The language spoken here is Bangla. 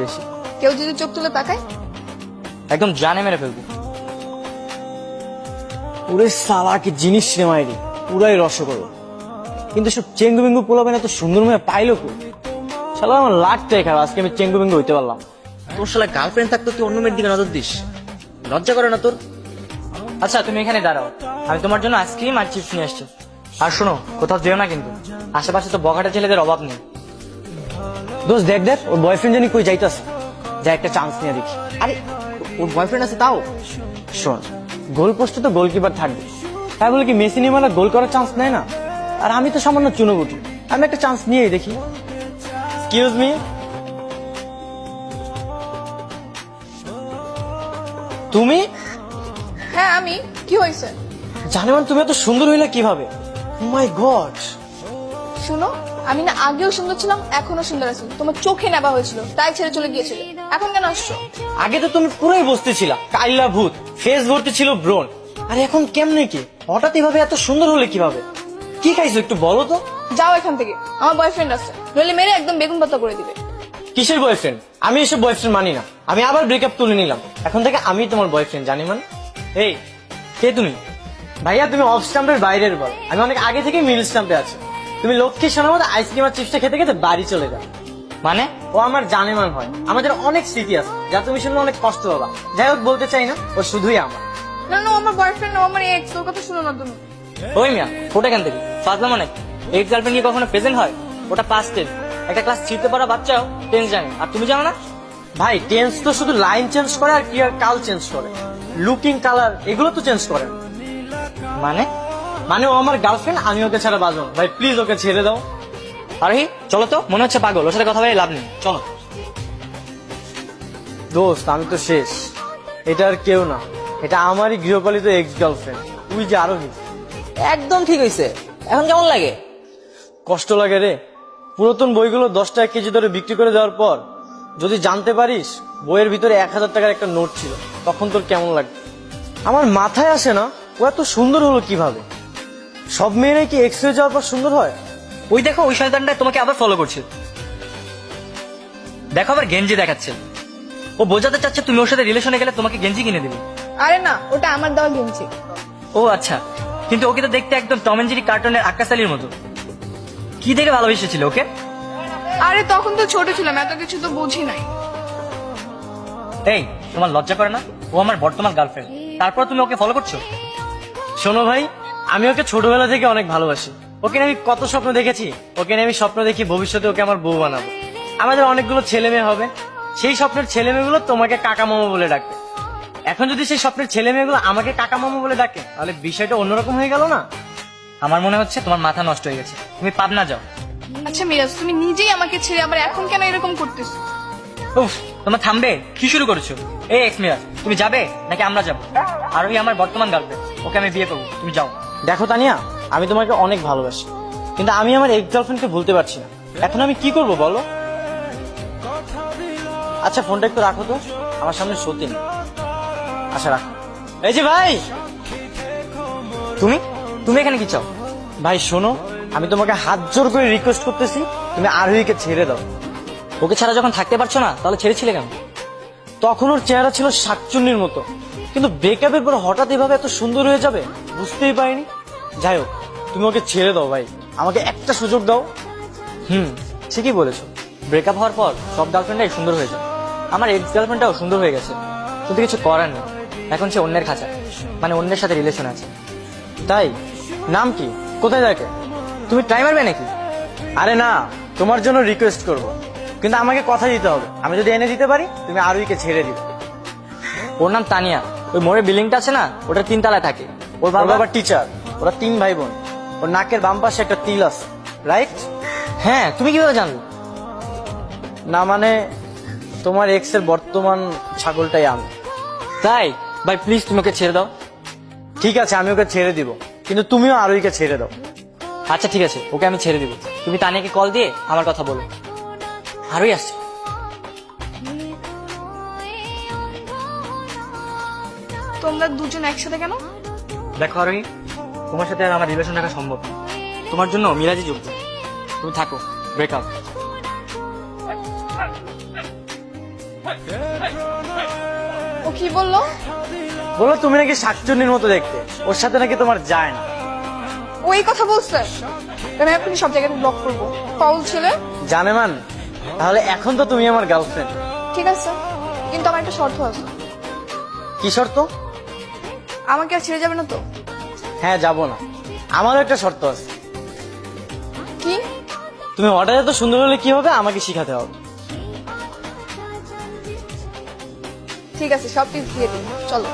বেশি। কেউ যদি চোখ তুলে তাকায় একদম জানে মেরে ফেলবো। পুরে সালা কি জিনিস রে মাইরি, পুরাই রসগোল্লা। কিন্তু সব চেঙ্গু বেঙ্গু পোলাবেন এত সুন্দর মেয়ে পাইলো কো? শালা আমার লাখটাই খারাপ, আজকে আমি চেঙ্গু বেঙ্গু হইতে পারলাম। তোর শালা গার্লফ্রেন্ড থাকতো তুই অন্য মেয়ের দিকে নজর দিস, লজ্জা করে না তোর? আচ্ছা তুমি এখানে দাঁড়াও, আমি তোমার জন্য আইসক্রিম আর চিপস নিয়ে আসছি। আর শোনো, কোথাও যেও না কিন্তু, আশেপাশে তো বখাটে ছেলেদের অভাব নেই। দোস্ত দেখ দেখ, ওর বয়ফ্রেন্ড জানি কই যাইতাছে, যা একটা চান্স নিয়ে দেখি। আরে ওর বয়ফ্রেন্ড আছে তাও? শোন, গোল পোস্টে তো গোলকিপার থাকবে, তাই বলে কি মেসি নিমালা গোল করার চান্স নেয় না? আর আমি তো সামান্য চুনোগুটি, আমি একটা চান্স নিয়েই দেখি। এক্সকিউজ মি, তুমি? হ্যাঁ আমি। কি হয়েছে? জানেমান তুমি এত সুন্দর হইলে কিভাবে? ও মাই গড। শুনো, আমি না আগেও সুন্দর ছিলাম, এখনো সুন্দর আছি। তোমার চোখে নেবা হয়েছিল, তাই ছেড়ে চলে গিয়েছিল। এখন কেন আসছো? আগে তো তুমি পুরোই বসতে ছিলা কাইলা ভূত, ফেস ভর্তি ছিল ব্রণ। আর এখন কেমনে কি হঠাৎ এভাবে এত সুন্দর হলে কিভাবে? কি খাইছো একটু বলো তো। যাও এখান থেকে, আমার বয়ফ্রেন্ড আছে, নইলে মেরে একদম বেগুন পাতা করে দিবে। কিসের বয়ফ্রেন্ড? আমি এসব বয়ফ্রেন্ড মানি না। আমি আবার ব্রেকআপ তুলে নিলাম, এখন থেকে আমি তোমার বয়ফ্রেন্ড, জানি মানে। এই কে তুমি? ভাইয়া তুমি অফ স্টাম্পের বাইরের বল, আমি অনেক আগে থেকে মিডল স্টাম্পে আছি। তুমি লক্ষ্মী সোনার মতো আইসক্রিম আর চিপসটা খেতে খেতে বাড়ি চলে যাও। মানে ও আমার জানেমান হয়, আমাদের অনেক স্মৃতি আছে যা তুমি শুনলে অনেক কষ্ট পাবা। যাই হোক বলতে চাই না, ও শুধুই আমার। না না, ও আমার বয়ফ্রেন্ড, ও আমার এক্স, ওর কথা শুনো না তুমি। ওই মিয়া ওটা কেন থেকে ফাজলাম অনেক। এক্স গার্লফ্রেন্ড কি কখনো প্রেজেন্ট হয়? ওটা পাস্ট টেন্স। একটা ক্লাস 3 তে পড়া বাচ্চাও টেন্স জানে, আর তুমি জানো না? ভাই টেন্স তো শুধু লাইন চেঞ্জ করে আর ক্লিয়ার কাল চেঞ্জ করে, লুকিং কালার এগুলো তো চেঞ্জ করে না। মানে মানে ও আমার গার্লফ্রেন্ড, আমি ওকে ছাড়া বাঁচবো না। ভাই প্লিজ ওকে ছেড়ে দাও। আরে চলো তো, মনে হচ্ছে পাগল, ওর সাথে কথা বলে লাভ নেই, চলো। দোস্ত আমি তো শেষ, এটা আর কেউ না, এটা আমারই গৃহপালিত এক্স গার্লফ্রেন্ড, তুই যে আরোহী। একদম ঠিক হয়েছে। এখন কেমন লাগে? কষ্ট লাগে রে। পুরাতন বইগুলো 10 টাকা কেজি ধরে বিক্রি করে দেওয়ার পর যদি জানতে পারিস বইয়ের ভিতরে 1000 টাকার একটা নোট ছিল, তখন তোর কেমন লাগবে? আমার মাথায় আসে না ও এত সুন্দর হলো কিভাবে। সব মেয়েরাই কি এক্স হয়ে যাওয়ার পর সুন্দর হয়? ওই দেখো, ওই শয়তানটা তোমাকে আবার ফলো করছে। দেখো আবার গেঞ্জি দেখাচ্ছে। ও বোঝাতে চাচ্ছে তুমি ওর সাথে রিলেশনে গেলে তোমাকে গেঞ্জি কিনে দেবে। আরে না, ওটা আমার দেওয়া গেঞ্জি। ও আচ্ছা, কিন্তু ওকে তো দেখতে একদম টম এন্ড জেরি কার্টুনের আক্কাস আলীর মতো। কি দেখে ভালোবেসেছিল ওকে? আরে তখন তো ছোট ছিলাম, এত কিছু তো বুঝি নাই। এই তোমার লজ্জা করে না? ও আমার বর্তমান গার্লফ্রেন্ড, তারপর তুমি ওকে ফলো করছো? শোনো ভাই, আমি ওকে ছোটবেলা থেকে অনেক ভালোবাসি। ওকে নিয়ে আমি কত স্বপ্ন দেখেছি, ওকে নিয়ে আমি স্বপ্ন দেখি ভবিষ্যতে ওকে আমার বউ বানাবো, আমাদের অনেকগুলো ছেলে মেয়ে হবে। সেই স্বপ্নের ছেলে মেয়েগুলো তোমাকে কাকা মামা বলে ডাকবে। এখন যদি সেই স্বপ্নের ছেলে মেয়েগুলো আমাকে কাকা মামা বলে ডাকে, তাহলে বিষয়টা অন্যরকম হয়ে গেল না? আমার মনে হচ্ছে তোমার মাথা নষ্ট হয়ে গেছে, তুমি পাবনা যাও। আচ্ছা মিরাজ, তুমি নিজেই আমাকে ছেড়ে আবার এখন কেন এরকম করতেছো? উফ, তোমার থামবে? কি শুরু করেছো? এই এক্স মিরাজ, তুমি যাবে নাকি আমরা যাবো? আর ওই আমার বর্তমান গার্লফ্রেন্ড, ওকে আমি বিয়ে করবো, তুমি যাও। দেখো তানিয়া, আমি তোমাকে অনেক ভালোবাসি, কিন্তু আমি আমার এক্স গার্লফ্রেন্ডকে ভুলতে পারছি না। এখন আমি কি করব বলো? আচ্ছা ফোনটা একটু রাখো তো, আমার সামনে সত্যি নেই। আচ্ছা রাখো। এই যে ভাই, তুমি তুমি এখানে কি চাও? ভাই শোনো, আমি তোমাকে হাত জোর করে রিকোয়েস্ট করতেছি, তুমি আরোহীকে ছেড়ে দাও। ওকে ছাড়া যখন থাকতে পারছো না, তাহলে ছেড়েছিলে কেন? তখন ওর চেহারা ছিল শাকচুন্নির মতো, কিন্তু ব্রেকআপের পর হঠাৎ এভাবে এত সুন্দর হয়ে যাবে বুঝতেই পারিনি। যাই হোক, তুমি ওকে ছেড়ে দাও ভাই, আমাকে একটা সুযোগ দাও। ঠিকই বলেছো, ব্রেকআপ হওয়ার পর সব গার্লফ্রেন্ডাই সুন্দর হয়ে যায়। আমার এক্স গার্লফ্রেন্ডটাও সুন্দর হয়ে গেছে, কিন্তু কিছু করার নেই। এখন সে অন্যের খাঁচা, মানে অন্যের সাথে রিলেশন আছে। তাই? নাম কি? কোথায় থাকে? তুমি ট্রাই মারবে নাকি? আরে না, তোমার জন্য রিকোয়েস্ট করব, কিন্তু আমাকে কথা দিতে হবে। আমি যদি এনে দিতে পারি, তুমি আরোহীকে ছেড়ে দিবে। ওর নাম তানিয়া, ওই মোড়ে বিল্ডিংটা আছে না, ওটা 3 তলায় থাকে। ওর বাবা টিচার, ওরা 3 ভাই বোন। ওর নাকের বাম পাশে একটা তিল আছে, রাইট? হ্যাঁ, তুমি কিভাবে জানলে? না মানে তোমার এক্স এর বর্তমান ছাগলটাই আমি। তাই? ভাই প্লিজ তুমি ওকে ছেড়ে দাও। ঠিক আছে, আমি ওকে ছেড়ে দিব, কিন্তু তুমিও আরোহীকে ছেড়ে দাও। আচ্ছা ঠিক আছে, ওকে আমি ছেড়ে দিব। তুমি তানিয়াকে কল দিয়ে আমার কথা বলো। আরোই আসছে। তোমরা দুজন একসাথে কেন? দেখো আরোহী, তোমার সাথে আর আমার রিলেশন রাখা সম্ভব না। তোমার জন্য মিরাজই যোগ্য। তুমি থাকো, ব্রেকআপ। ও কি বললো? বলো তুমি নাকি শাকচুন্নির মতো দেখতে, ওর সাথে নাকি তোমার যায় না। ও এই কথা বলছে? আমি এখনই সব জায়গায় ব্লক করবো। ফাউল ছেলে। জানে মান, তাহলে এখন তো তুমি আমার গার্লফ্রেন্ড। ঠিক আছে, কিন্তু আমার একটা শর্ত আছে। কি শর্ত? আমাকে আর ছেড়ে যাবে না তো? হ্যাঁ, যাবো না। আমারও একটা শর্ত আছে। কি? তুমি অর্ডার এত সুন্দর হলে কি হবে, আমাকে শিখাতে হবে। ঠিক আছে, সব টিপস দিয়ে দিন, চলো।